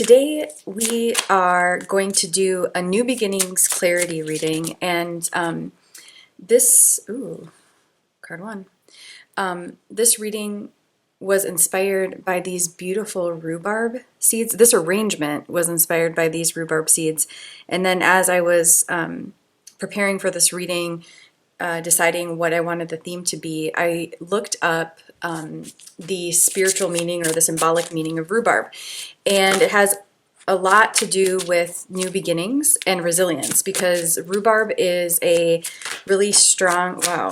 Today we are going to do a New Beginnings clarity reading, and card one. This reading was inspired by these beautiful rhubarb seeds. This arrangement was inspired by these rhubarb seeds, and then as I was preparing for this reading, deciding what I wanted the theme to be, I looked up the spiritual meaning or the symbolic meaning of rhubarb. And it has a lot to do with new beginnings and resilience, because rhubarb is a really strong, wow,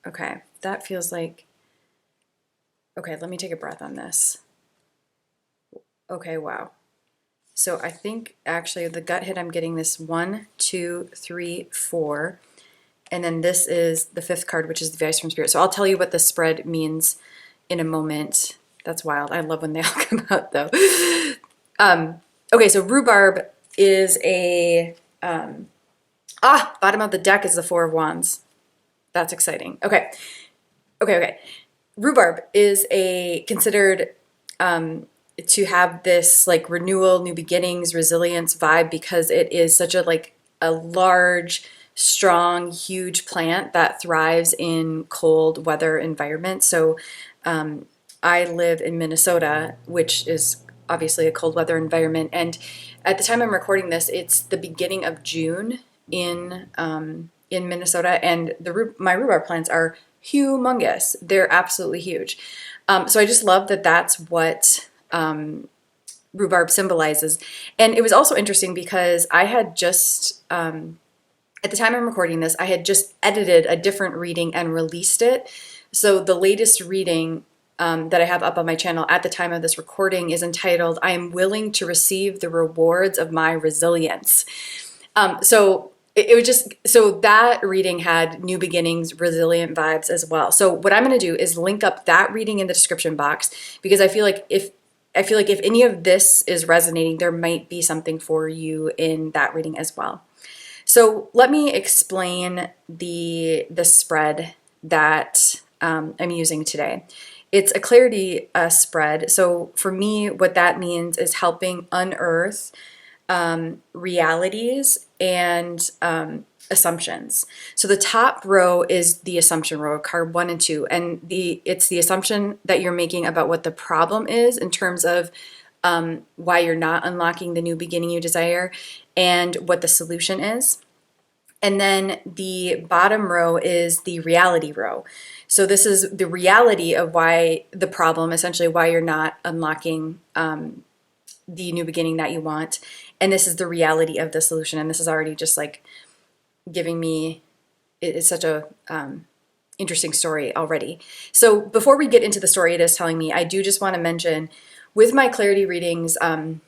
okay, that feels like, okay, let me take a breath on this. Okay, wow. So I think actually the gut hit, I'm getting this 1, 2, 3, 4. And then this is the 5th card, which is the advice from Spirit. So I'll tell you what the spread means in a moment. That's wild. I love when they all come out, though. Okay, so rhubarb is a... bottom of the deck is the 4 of Wands. That's exciting. Okay. Rhubarb is considered to have this like renewal, new beginnings, resilience vibe, because it is such a large, strong, huge plant that thrives in cold weather environments. So I live in Minnesota, which is obviously a cold weather environment, and at the time I'm recording this, it's the beginning of June in Minnesota, and my rhubarb plants are humongous. They're absolutely huge. So I just love that that's what rhubarb symbolizes. And it was also interesting because I had just at the time I'm recording this, I had just edited a different reading and released it. So the latest reading that I have up on my channel at the time of this recording is entitled, "I am willing to receive the rewards of my resilience." So that reading had new beginnings, resilient vibes as well. So what I'm going to do is link up that reading in the description box, because I feel like if any of this is resonating, there might be something for you in that reading as well. So let me explain the spread that I'm using today. It's a clarity spread. So for me, what that means is helping unearth realities and assumptions. So the top row is the assumption row, card 1 and 2, and it's the assumption that you're making about what the problem is in terms of why you're not unlocking the new beginning you desire, and what the solution is. And then the bottom row is the reality row. So this is the reality of why the problem, essentially why you're not unlocking the new beginning that you want. And this is the reality of the solution. And this is already just like giving me, it's such a interesting story already. So before we get into the story it is telling me, I do just want to mention with my clarity readings, the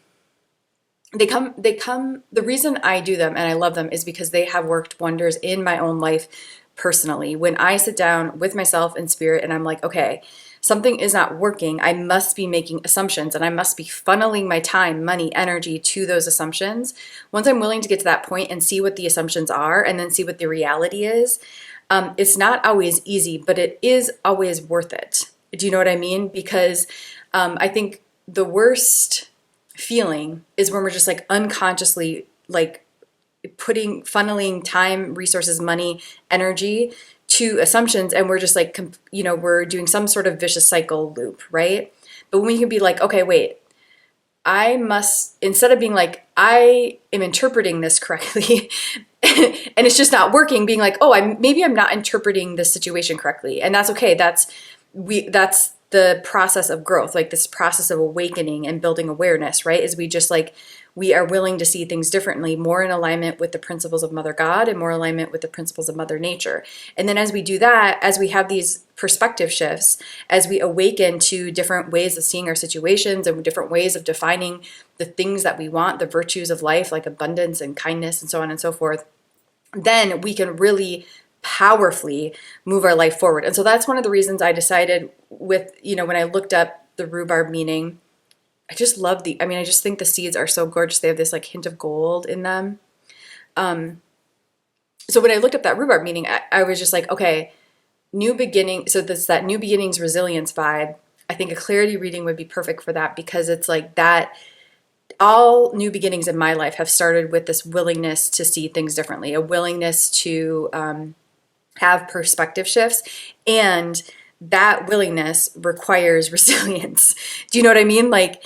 reason I do them and I love them is because they have worked wonders in my own life personally. When I sit down with myself in spirit and I'm like, okay, something is not working, I must be making assumptions and I must be funneling my time, money, energy to those assumptions. Once I'm willing to get to that point and see what the assumptions are and then see what the reality is, it's not always easy, but it is always worth it. Do you know what I mean? Because I think the worst feeling is when we're just like unconsciously like funneling time, resources, money, energy to assumptions, and we're just like, we're doing some sort of vicious cycle loop, right? But when we can be like, okay, wait, I must, instead of being like, I am interpreting this correctly and it's just not working, being like, oh, maybe I'm not interpreting this situation correctly, and that's okay. That's the process of growth, like this process of awakening and building awareness, right? Is we are willing to see things differently, more in alignment with the principles of Mother God and more alignment with the principles of Mother Nature. And then as we do that, as we have these perspective shifts, as we awaken to different ways of seeing our situations and different ways of defining the things that we want, the virtues of life, like abundance and kindness and so on and so forth, then we can really powerfully move our life forward. And so that's one of the reasons I decided with, when I looked up the rhubarb meaning, I just love I just think the seeds are so gorgeous. They have this like hint of gold in them. So when I looked up that rhubarb meaning, I was just like, okay, new beginning. So that new beginnings resilience vibe. I think a clarity reading would be perfect for that, because it's like that all new beginnings in my life have started with this willingness to see things differently, a willingness to have perspective shifts, and that willingness requires resilience. Do you know what I mean? Like,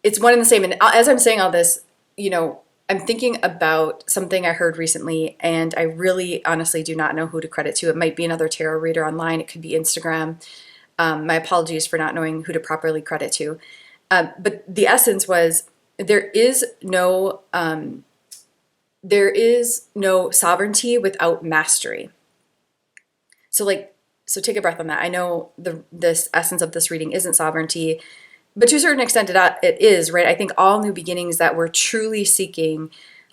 it's one and the same. And as I'm saying all this, I'm thinking about something I heard recently, and I really honestly do not know who to credit to. It might be another tarot reader online. It could be Instagram. My apologies for not knowing who to properly credit to. But the essence was, there is no sovereignty without mastery. So take a breath on that. I know this essence of this reading isn't sovereignty, but to a certain extent it is, right? I think all new beginnings that we're truly seeking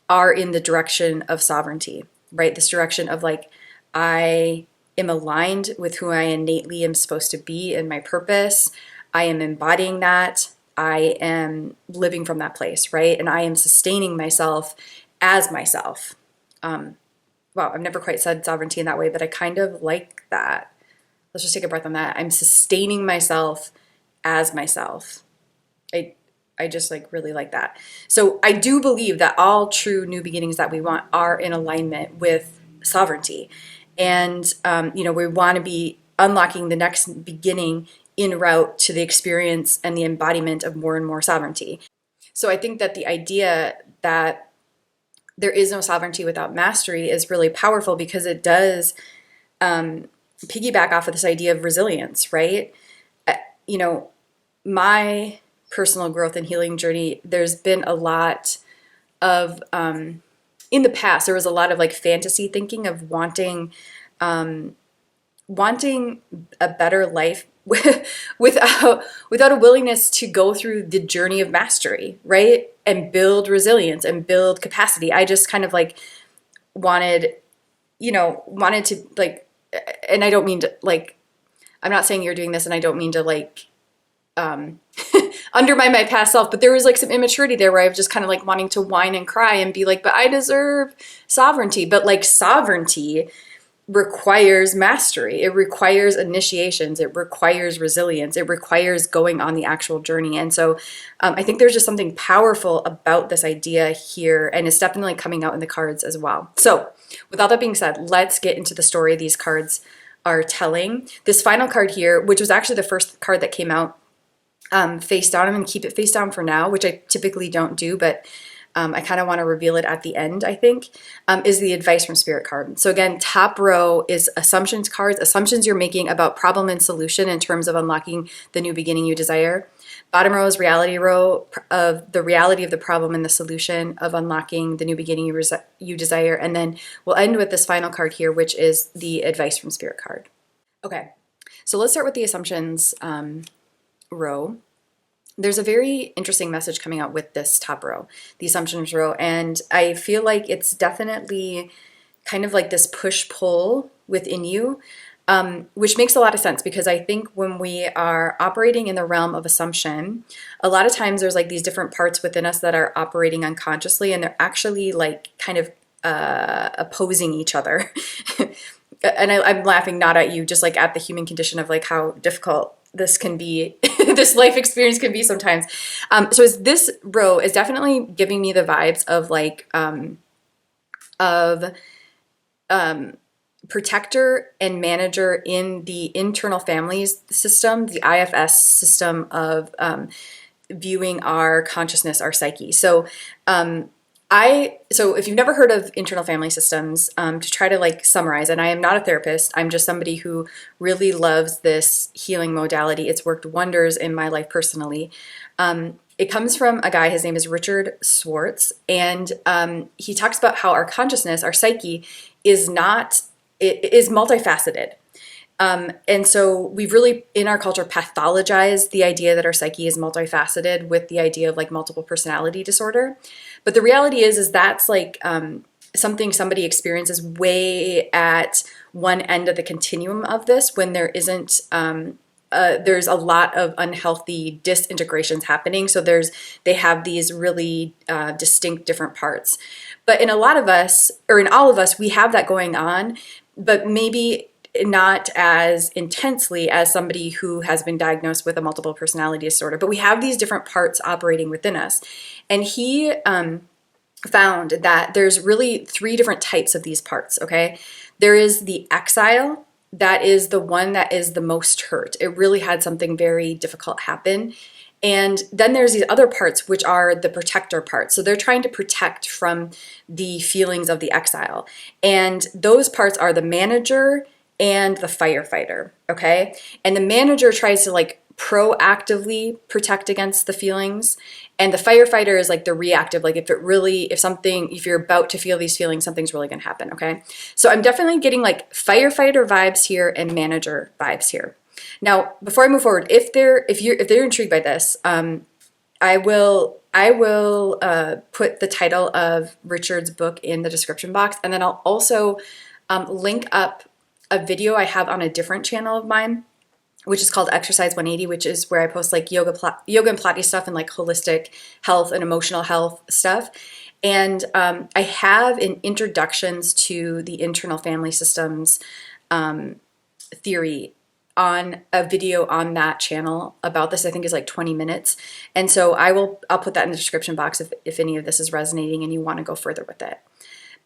are in the direction of sovereignty, right? This direction of like, I am aligned with who I innately am supposed to be and my purpose. I am embodying that. I am living from that place, right? And I am sustaining myself as myself. Wow, I've never quite said sovereignty in that way, but I kind of like that. Let's just take a breath on that. I'm sustaining myself as myself. I just like really like that. So I do believe that all true new beginnings that we want are in alignment with sovereignty. And, we want to be unlocking the next beginning en route to the experience and the embodiment of more and more sovereignty. So I think that the idea that there is no sovereignty without mastery is really powerful, because it does piggyback off of this idea of resilience, right? My personal growth and healing journey, there's been a lot of, in the past, there was a lot of like fantasy thinking of wanting a better life without a willingness to go through the journey of mastery, right? And build resilience and build capacity. I just kind of like wanted to like, and I don't mean to like, I'm not saying you're doing this, and I don't mean to like undermine my past self, but there was like some immaturity there where I was just kind of like wanting to whine and cry and be like, but I deserve sovereignty. But like, sovereignty requires mastery. It requires initiations. It requires resilience. It requires going on the actual journey. And so I think there's just something powerful about this idea here, and it's definitely coming out in the cards as well. So with all that being said, let's get into the story these cards are telling. This final card here, which was actually the first card that came out face down, I'm going to keep it face down for now, which I typically don't do, but I kind of want to reveal it at the end, I think, is the advice from Spirit card. So again, top row is assumptions cards, assumptions you're making about problem and solution in terms of unlocking the new beginning you desire. Bottom row is reality row of the reality of the problem and the solution of unlocking the new beginning you desire. And then we'll end with this final card here, which is the advice from Spirit card. Okay, so let's start with the assumptions row. There's a very interesting message coming out with this top row, the assumptions row, and I feel like it's definitely kind of like this push-pull within you, which makes a lot of sense, because I think when we are operating in the realm of assumption, a lot of times there's like these different parts within us that are operating unconsciously, and they're actually like kind of opposing each other. And I'm laughing not at you, just like at the human condition of like how difficult this can be, this life experience can be sometimes. So this row is definitely giving me the vibes of like, protector and manager in the internal families system, the IFS system of viewing our consciousness, our psyche. So if you've never heard of internal family systems, to try to like summarize, and I am not a therapist, I'm just somebody who really loves this healing modality. It's worked wonders in my life personally. It comes from a guy, his name is Richard Swartz, and he talks about how our consciousness, our psyche, is multifaceted. And so we've really, in our culture, pathologized the idea that our psyche is multifaceted with the idea of like multiple personality disorder. But the reality is that's like something somebody experiences way at one end of the continuum of this, when there isn't, there's a lot of unhealthy disintegrations happening. So they have these really distinct different parts. But in a lot of us, or in all of us, we have that going on, but maybe not as intensely as somebody who has been diagnosed with a multiple personality disorder. But we have these different parts operating within us. And he found that there's really 3 different types of these parts, okay? There is the exile. That is the one that is the most hurt. It really had something very difficult happen. And then there's these other parts, which are the protector parts. So they're trying to protect from the feelings of the exile. And those parts are the manager and the firefighter, okay? And the manager tries to like proactively protect against the feelings. And the firefighter is like the reactive, like if you're about to feel these feelings, something's really gonna happen, okay? So I'm definitely getting like firefighter vibes here and manager vibes here. Now, before I move forward, if they're intrigued by this, I will put the title of Richard's book in the description box, and then I'll also link up a video I have on a different channel of mine, which is called Exercise 180, which is where I post like yoga and Pilates stuff and like holistic health and emotional health stuff. And I have in introductions to the internal family systems theory on a video on that channel about this. I think is like 20 minutes. And so I'll put that in the description box if any of this is resonating and you want to go further with it.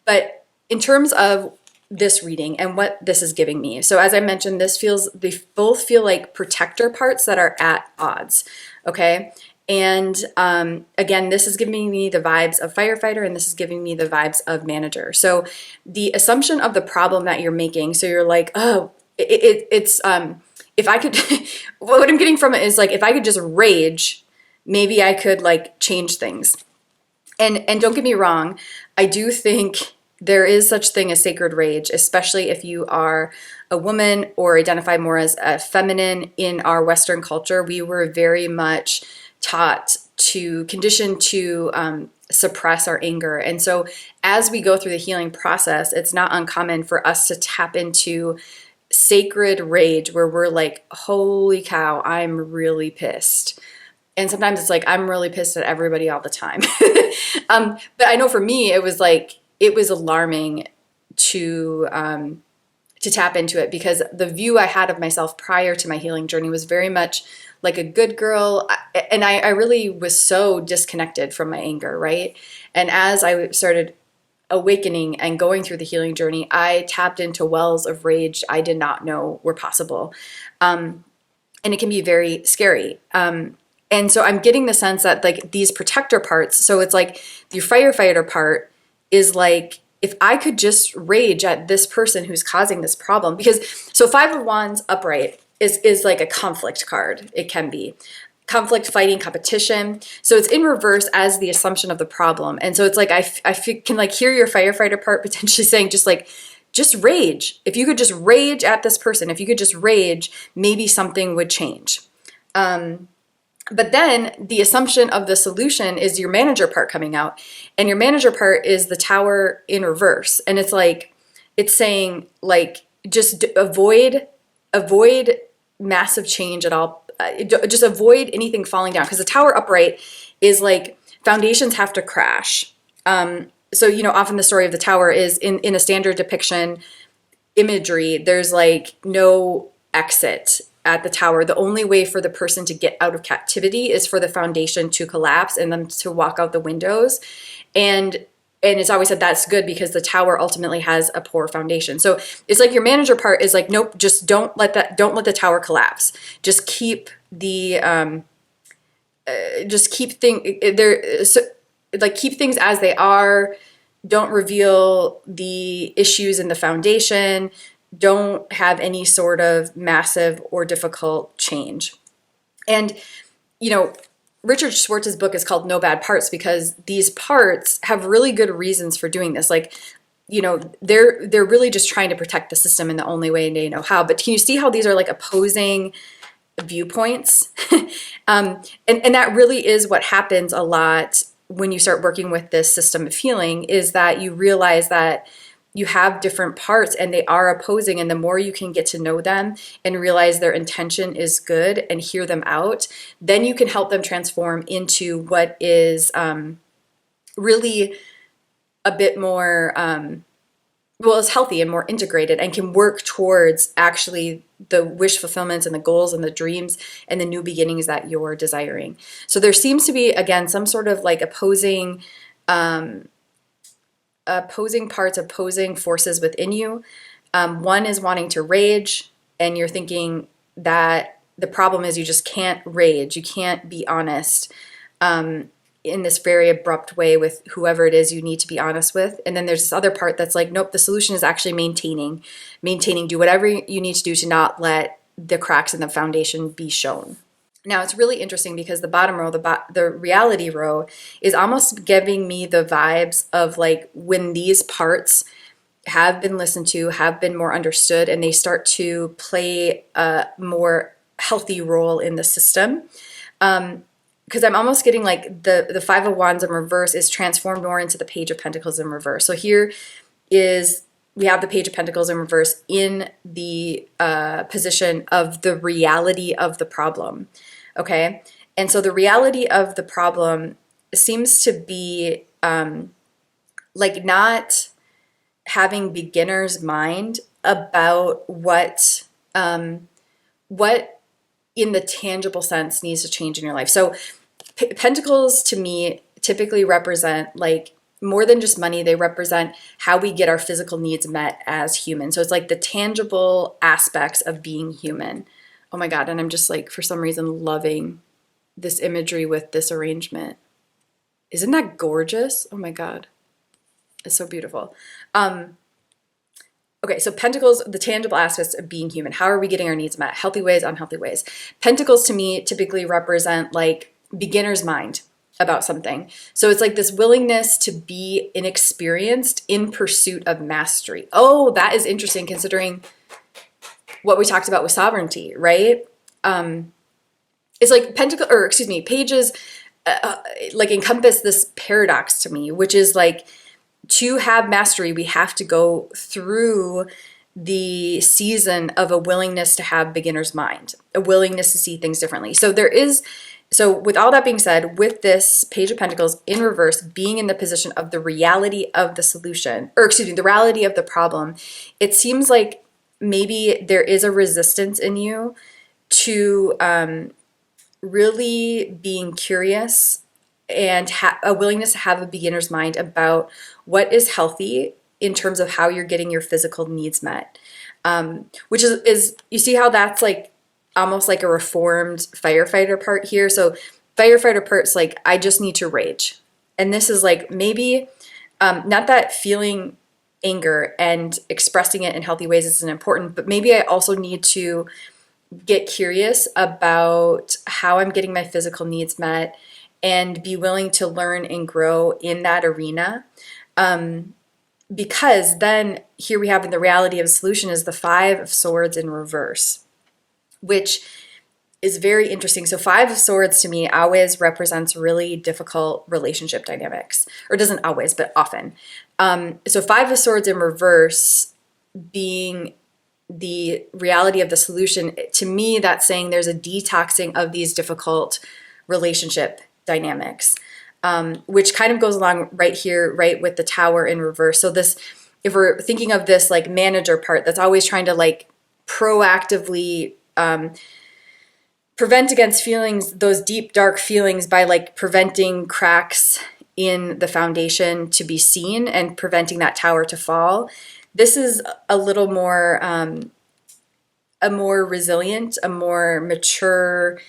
But in terms of this reading and what this is giving me. So as I mentioned, they both feel like protector parts that are at odds. Okay. And again, this is giving me the vibes of firefighter and this is giving me the vibes of manager. So the assumption of the problem that you're making, so you're like, oh, it's if I could, what I'm getting from it is like, if I could just rage, maybe I could like change things. And don't get me wrong, I do think there is such thing as sacred rage, especially if you are a woman or identify more as a feminine in our Western culture. We were very much conditioned to suppress our anger. And so as we go through the healing process, it's not uncommon for us to tap into sacred rage where we're like, holy cow, I'm really pissed. And sometimes it's like, I'm really pissed at everybody all the time. But I know for me, it was alarming to tap into it because the view I had of myself prior to my healing journey was very much like a good girl. And I really was so disconnected from my anger, right? And as I started awakening and going through the healing journey, I tapped into wells of rage I did not know were possible. And it can be very scary. And so I'm getting the sense that like these protector parts, so it's like the firefighter part is like, if I could just rage at this person who's causing this problem, because so 5 of Wands upright is like a conflict card. It can be conflict, fighting, competition. So it's in reverse as the assumption of the problem. And so it's like, can like hear your firefighter part potentially saying just rage. If you could just rage at this person, if you could just rage, maybe something would change. But then the assumption of the solution is your manager part coming out. And your manager part is the tower in reverse. And it's like, it's saying like, just avoid massive change at all. Just avoid anything falling down. Because the tower upright is like, foundations have to crash. So, often the story of the tower is in a standard depiction imagery, there's like no exit at the tower. The only way for the person to get out of captivity is for the foundation to collapse and them to walk out the windows. And it's always said that's good because the tower ultimately has a poor foundation. So it's like your manager part is like, nope, just don't let the tower collapse. Just keep keep things as they are. Don't reveal the issues in the foundation. Don't have any sort of massive or difficult change. And, Richard Schwartz's book is called No Bad Parts because these parts have really good reasons for doing this. Like, they're really just trying to protect the system in the only way they know how. But can you see how these are like opposing viewpoints? And that really is what happens a lot when you start working with this system of healing, is that you realize that you have different parts and they are opposing. And the more you can get to know them and realize their intention is good and hear them out, then you can help them transform into what is really a bit more well, is healthy and more integrated and can work towards actually the wish fulfillments and the goals and the dreams and the new beginnings that you're desiring. So there seems to be, again, some sort of like opposing parts, opposing forces within you. One is wanting to rage, and you're thinking that the problem is you just can't rage. You can't be honest in this very abrupt way with whoever it is you need to be honest with. And then there's this other part that's like, nope, the solution is actually maintaining, do whatever you need to do to not let the cracks in the foundation be shown. Now, it's really interesting because the bottom row, the reality row, is almost giving me the vibes of like when these parts have been listened to, have been more understood, and they start to play a more healthy role in the system. Because I'm almost getting like the Five of Wands in reverse is transformed more into the Page of Pentacles in reverse. So here we have the Page of Pentacles in reverse in the position of the reality of the problem. Okay? And so the reality of the problem seems to be like not having beginner's mind about what in the tangible sense needs to change in your life. So pentacles to me typically represent like more than just money. They represent how we get our physical needs met as humans. So it's like the tangible aspects of being human. Oh my God. And I'm just like, for some reason, loving this imagery with this arrangement. Isn't that gorgeous? Oh my God. It's so beautiful. Okay, so pentacles, the tangible aspects of being human. How are we getting our needs met? Healthy ways, unhealthy ways. Pentacles to me typically represent like beginner's mind about something. So it's like this willingness to be inexperienced in pursuit of mastery. Oh, that is interesting considering what we talked about with sovereignty, right? It's like pages like encompass this paradox to me, which is like, to have mastery, we have to go through the season of a willingness to have beginner's mind, a willingness to see things differently. So with all that being said, with this Page of Pentacles in reverse being in the position of the reality of the solution, the reality of the problem, it seems like maybe there is a resistance in you to really being curious and a willingness to have a beginner's mind about what is healthy in terms of how you're getting your physical needs met. Which is you see how that's like almost like a reformed firefighter part here. So firefighter part's like, I just need to rage. And this is like maybe not that feeling anger and expressing it in healthy ways isn't important, but maybe I also need to get curious about how I'm getting my physical needs met and be willing to learn and grow in that arena. Because then here we have in the reality of a solution is the Five of Swords in reverse, which is very interesting. So Five of Swords to me always represents really difficult relationship dynamics, or doesn't always, but often. So Five of Swords in reverse being the reality of the solution, to me, that's saying there's a detoxing of these difficult relationship dynamics, which kind of goes along right here, right with the Tower in reverse. So this, if we're thinking of this like manager part that's always trying to like proactively prevent against feelings, those deep, dark feelings by like preventing cracks in the foundation to be seen and preventing that tower to fall. This is a little more, a more resilient, a more mature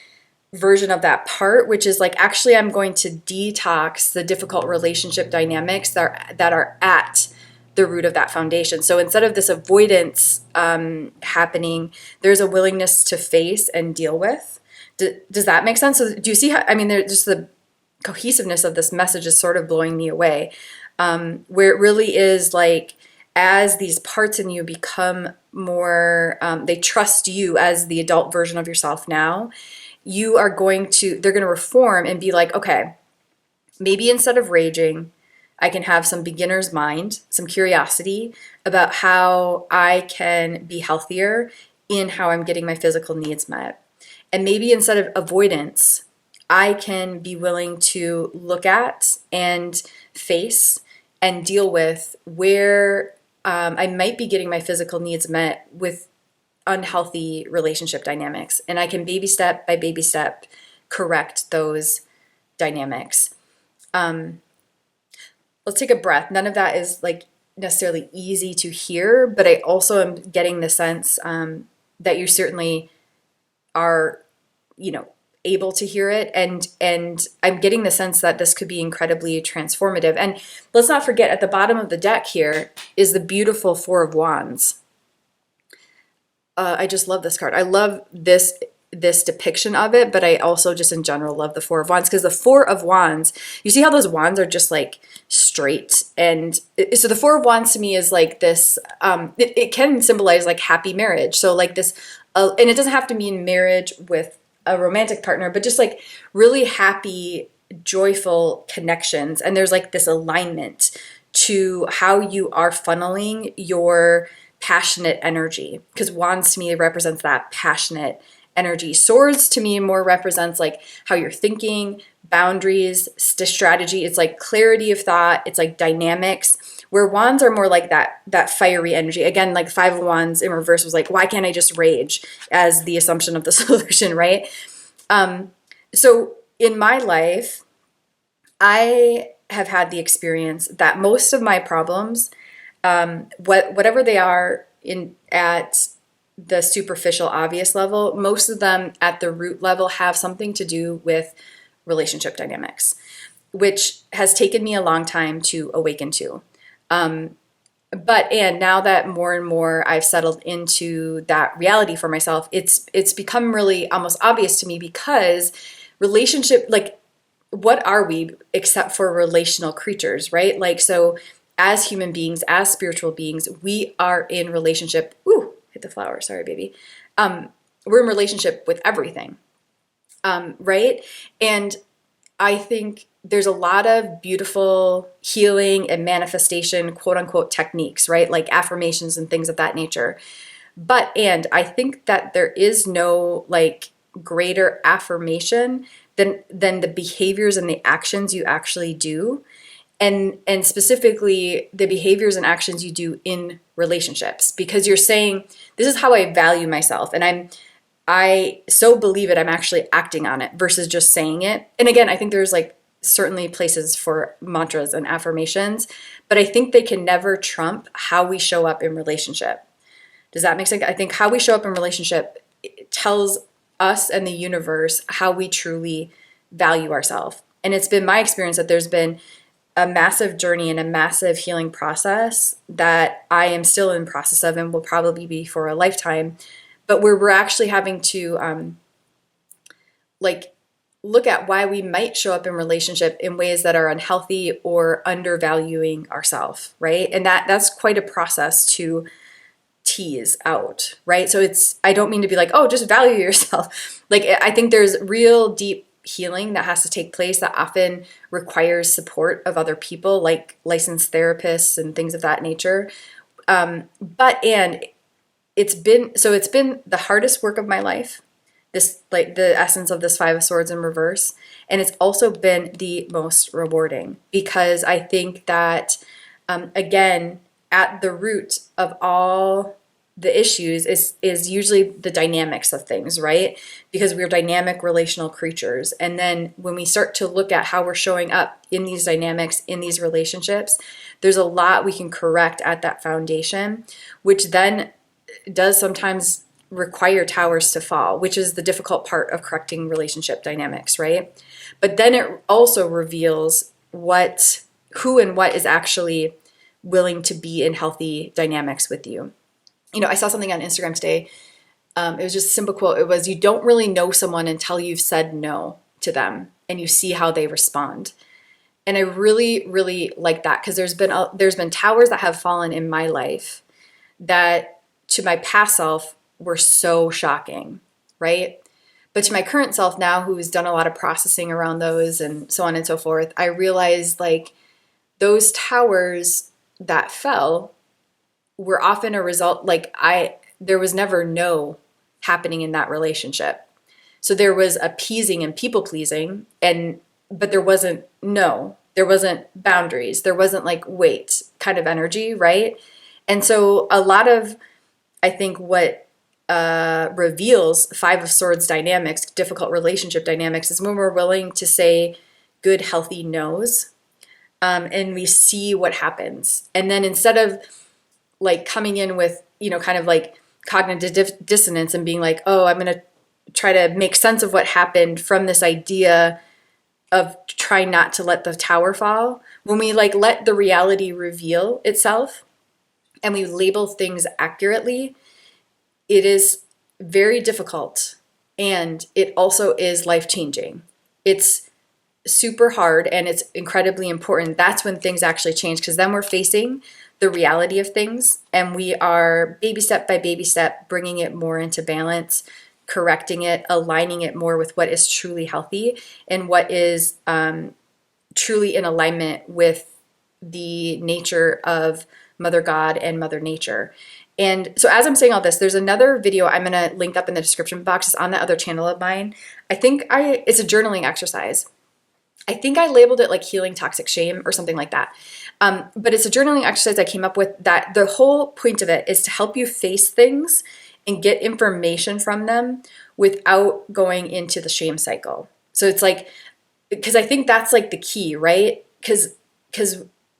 version of that part, which is like, actually, I'm going to detox the difficult relationship dynamics that are at the root of that foundation. So instead of this avoidance happening, there's a willingness to face and deal with. Does that make sense? So do you see how, I mean, just the cohesiveness of this message is sort of blowing me away, where it really is like, as these parts in you become more, they trust you as the adult version of yourself now, they're going to reform and be like, okay, maybe instead of raging, I can have some beginner's mind, some curiosity about how I can be healthier in how I'm getting my physical needs met. And maybe instead of avoidance, I can be willing to look at and face and deal with where I might be getting my physical needs met with unhealthy relationship dynamics. And I can baby step by baby step correct those dynamics. Let's take a breath. None of that is like necessarily easy to hear, but I also am getting the sense that you certainly are, able to hear it. And I'm getting the sense that this could be incredibly transformative. And let's not forget, at the bottom of the deck here is the beautiful Four of Wands. I just love this card. I love this depiction of it, but I also just in general love the Four of Wands, because the Four of Wands, you see how those wands are just like straight. And so the Four of Wands to me is like this, it can symbolize like happy marriage. So like this, and it doesn't have to mean marriage with a romantic partner, but just like really happy, joyful connections. And there's like this alignment to how you are funneling your passionate energy, because wands to me represents that passionate energy. Swords to me more represents like how you're thinking, boundaries, strategy. It's like clarity of thought. It's like dynamics, where wands are more like that fiery energy. Again, like Five of Wands in reverse was like, why can't I just rage, as the assumption of the solution, right? So in my life, I have had the experience that most of my problems, whatever they are at the superficial, obvious level, most of them at the root level have something to do with relationship dynamics, which has taken me a long time to awaken to. And now that more and more I've settled into that reality for myself, it's become really almost obvious to me, because relationship, like, what are we except for relational creatures, right? Like, so as human beings, as spiritual beings, we are in relationship. Ooh, hit the flower. Sorry, baby. We're in relationship with everything, right? And I think there's a lot of beautiful healing and manifestation, quote unquote, techniques, right? Like affirmations and things of that nature. And I think that there is no like greater affirmation than the behaviors and the actions you actually do. And specifically the behaviors and actions you do in relationships, because you're saying, this is how I value myself. And I so believe it, I'm actually acting on it versus just saying it. And again, I think there's like certainly places for mantras and affirmations, but I think they can never trump how we show up in relationship. Does that make sense? I think how we show up in relationship tells us and the universe how we truly value ourselves. And it's been my experience that there's been a massive journey and a massive healing process that I am still in process of and will probably be for a lifetime, but where we're actually having to look at why we might show up in relationship in ways that are unhealthy or undervaluing ourselves, right? And that's quite a process to tease out, right? So I don't mean to be like, oh, just value yourself. Like, I think there's real deep healing that has to take place that often requires support of other people, like licensed therapists and things of that nature. It's been the hardest work of my life, this, like, the essence of this Five of Swords in reverse. And it's also been the most rewarding, because I think that, again, at the root of all the issues is usually the dynamics of things, right? Because we're dynamic relational creatures. And then when we start to look at how we're showing up in these dynamics, in these relationships, there's a lot we can correct at that foundation, which then does sometimes require towers to fall, which is the difficult part of correcting relationship dynamics, right? But then it also reveals who and what is actually willing to be in healthy dynamics with you. I saw something on Instagram today. It was just a simple quote. It was, you don't really know someone until you've said no to them and you see how they respond. And I really, really like that, because there's been towers that have fallen in my life that to my past self were so shocking, right? But to my current self now, who's done a lot of processing around those and so on and so forth, I realized like those towers that fell were often a result, there was never no happening in that relationship. So there was appeasing and people pleasing, but there wasn't boundaries. There wasn't like wait kind of energy, right? And so a lot of, I think, what reveals Five of Swords dynamics, difficult relationship dynamics, is when we're willing to say good, healthy no's, and we see what happens. And then instead of like coming in with, kind of like cognitive dissonance and being like, oh, I'm going to try to make sense of what happened from this idea of trying not to let the tower fall. When we like let the reality reveal itself and we label things accurately, it is very difficult, and it also is life-changing. It's super hard, and it's incredibly important. That's when things actually change, because then we're facing the reality of things, and we are baby step by baby step bringing it more into balance, correcting it, aligning it more with what is truly healthy and what is truly in alignment with the nature of Mother God and Mother Nature. And so as I'm saying all this, there's another video I'm going to link up in the description box. It's on that other channel of mine. It's a journaling exercise. I think I labeled it like healing toxic shame or something like that. But it's a journaling exercise I came up with that the whole point of it is to help you face things and get information from them without going into the shame cycle. So it's like, because I think that's like the key, right? Because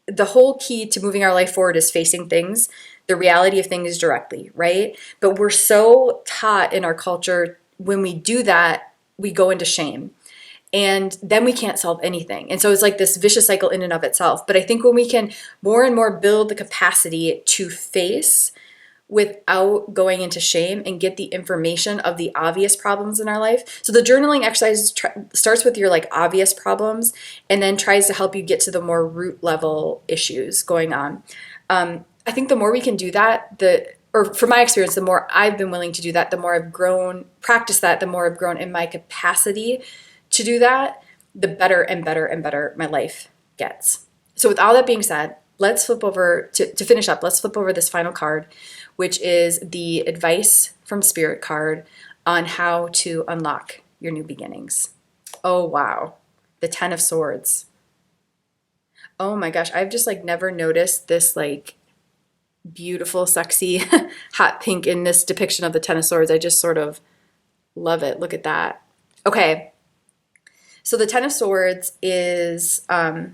the whole key to moving our life forward is facing things, the reality of things directly, right? But we're so taught in our culture, when we do that, we go into shame. And then we can't solve anything. And so it's like this vicious cycle in and of itself. But I think when we can more and more build the capacity to face without going into shame and get the information of the obvious problems in our life. So the journaling exercise starts with your like obvious problems and then tries to help you get to the more root level issues going on. I think the more we can do that, or from my experience, the more I've been willing to do that, the more I've practiced that, the more I've grown in my capacity to do that, the better and better and better my life gets. So with all that being said, let's flip over to finish up. Let's flip over this final card, which is the Advice from Spirit card on how to unlock your new beginnings. Oh, wow. The Ten of Swords. Oh my gosh. I've just like never noticed this like beautiful, sexy hot pink in this depiction of the Ten of Swords. I just sort of love it. Look at that. Okay. So the Ten of Swords is a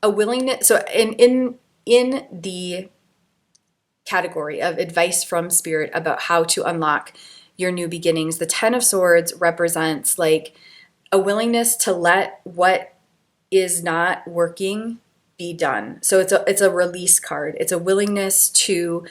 willingness. So in the category of advice from Spirit about how to unlock your new beginnings, the Ten of Swords represents like a willingness to let what is not working be done. So it's a release card. It's a willingness to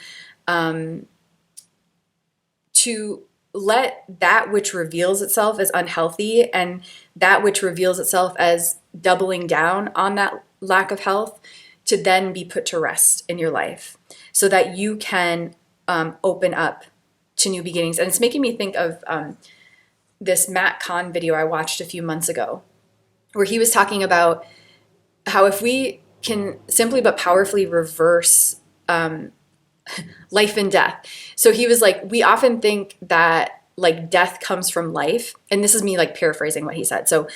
let that which reveals itself as unhealthy and that which reveals itself as doubling down on that lack of health to then be put to rest in your life so that you can open up to new beginnings. And it's making me think of this Matt Kahn video I watched a few months ago, where he was talking about how if we can simply but powerfully reverse life and death. So he was like, we often think that like death comes from life. And this is me like paraphrasing what he said. So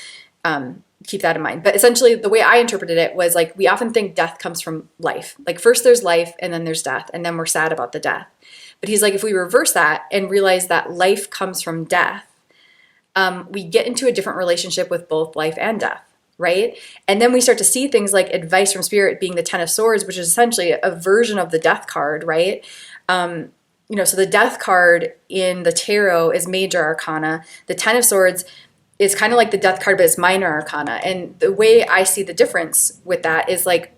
keep that in mind. But essentially the way I interpreted it was like, we often think death comes from life. Like first there's life and then there's death. And then we're sad about the death. But he's like, if we reverse that and realize that life comes from death, we get into a different relationship with both life and death. Right? And then we start to see things like Advice from Spirit being the Ten of Swords, which is essentially a version of the Death card, right? So the Death card in the tarot is major arcana. The Ten of Swords is kind of like the Death card, but it's minor arcana. And the way I see the difference with that is like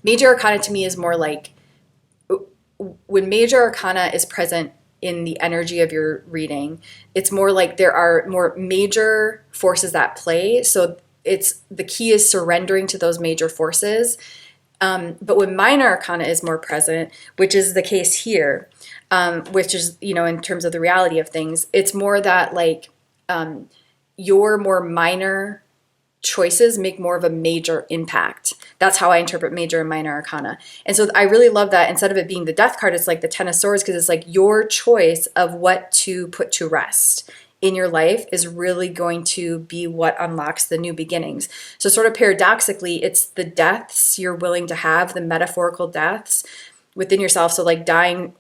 major arcana to me is more like when major arcana is present in the energy of your reading, it's more like there are more major forces that play. So the key is surrendering to those major forces. But when minor arcana is more present, which is the case here, which is, in terms of the reality of things, it's more that like your more minor choices make more of a major impact. That's how I interpret major and minor arcana. And so I really love that instead of it being the Death card, it's like the Ten of Swords, because it's like your choice of what to put to rest in your life is really going to be what unlocks the new beginnings. So sort of paradoxically, it's the deaths you're willing to have, the metaphorical deaths, within yourself. So like dying,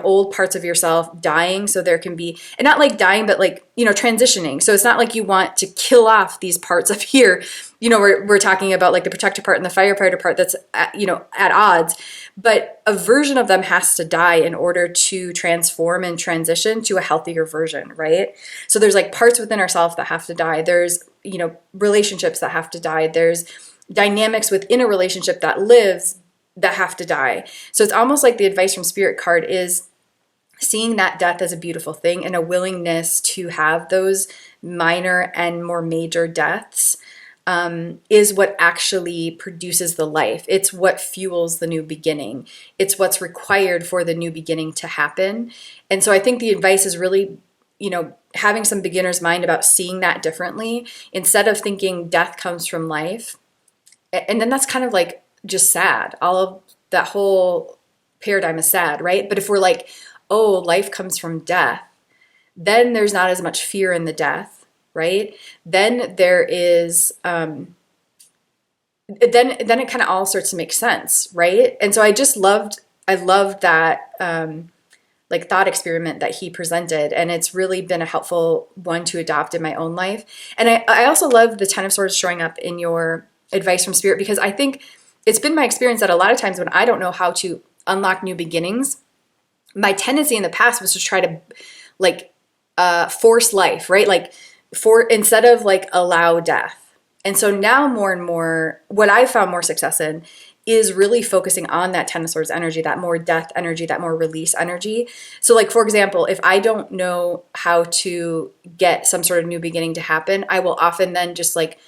old parts of yourself dying, so there can be, and not like dying, but like, transitioning. So it's not like you want to kill off these parts of here. We're talking about like the protector part and the firefighter part that's at odds, but a version of them has to die in order to transform and transition to a healthier version, right? So there's like parts within ourselves that have to die. There's, relationships that have to die. There's dynamics within a relationship that lives that have to die. So it's almost like the advice from Spirit card is seeing that death as a beautiful thing and a willingness to have those minor and more major deaths is what actually produces the life. It's what fuels the new beginning. It's what's required for the new beginning to happen. And so I think the advice is really, having some beginner's mind about seeing that differently instead of thinking death comes from life. And then that's kind of like just sad. All of that whole paradigm is sad, right? But if we're like, oh, life comes from death, then there's not as much fear in the death, right? Then there is, then it kind of all starts to make sense, right? And so I loved that like thought experiment that he presented, and it's really been a helpful one to adopt in my own life. And I also love the Ten of Swords showing up in your advice from Spirit, because I think it's been my experience that a lot of times when I don't know how to unlock new beginnings, my tendency in the past was to try to like force life, right? Like instead of like allow death. And so now more and more, what I found more success in is really focusing on that Ten of Swords energy, that more death energy, that more release energy. So like, for example, if I don't know how to get some sort of new beginning to happen, I will often then just like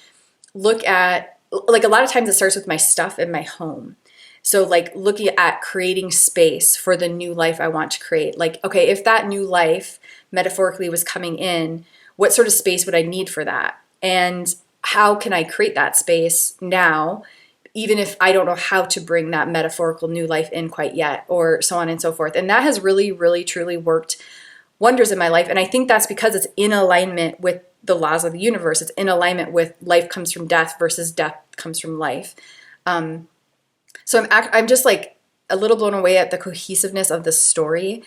look at, like a lot of times it starts with my stuff in my home. So like looking at creating space for the new life I want to create. Like, okay, if that new life metaphorically was coming in, what sort of space would I need for that? And how can I create that space now, even if I don't know how to bring that metaphorical new life in quite yet, or so on and so forth. And that has really, really, truly worked wonders in my life. And I think that's because it's in alignment with the laws of the universe. It's in alignment with life comes from death versus death comes from life. So I'm just like a little blown away at the cohesiveness of the story.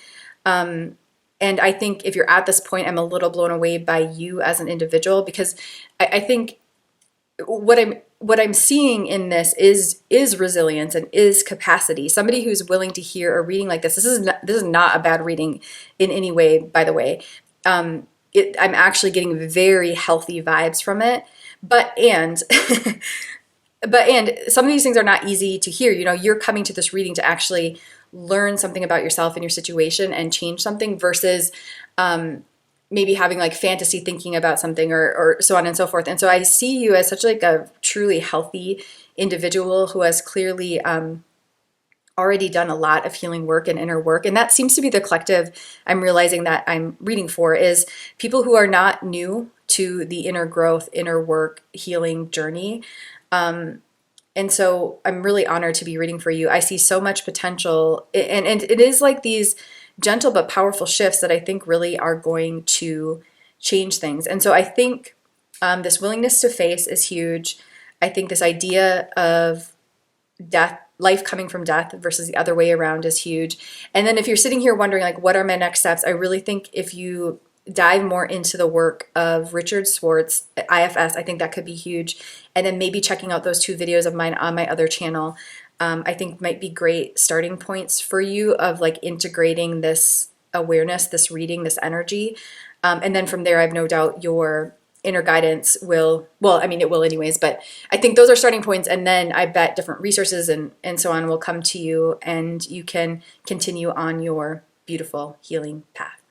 And I think if you're at this point, I'm a little blown away by you as an individual, because I think what I'm seeing in this is resilience and is capacity. Somebody who's willing to hear a reading like this. This is not a bad reading in any way, by the way. I'm actually getting very healthy vibes from it. But some of these things are not easy to hear. You're coming to this reading to actually learn something about yourself and your situation and change something versus maybe having like fantasy thinking about something or so on and so forth. And so I see you as such like a truly healthy individual who has clearly already done a lot of healing work and inner work. And that seems to be the collective I'm realizing that I'm reading for, is people who are not new to the inner growth, inner work, healing journey. And so I'm really honored to be reading for you. I see so much potential, and it is like these gentle but powerful shifts that I think really are going to change things. And so I think this willingness to face is huge. I think this idea of death, life coming from death versus the other way around is huge. And then if you're sitting here wondering like, what are my next steps? I really think if you dive more into the work of Richard Swartz at IFS, I think that could be huge. And then maybe checking out those 2 videos of mine on my other channel, I think might be great starting points for you of like integrating this awareness, this reading, this energy. And then from there, I have no doubt your inner guidance will, well, I mean, it will anyways, but I think those are starting points. And then I bet different resources and so on will come to you, and you can continue on your beautiful healing path.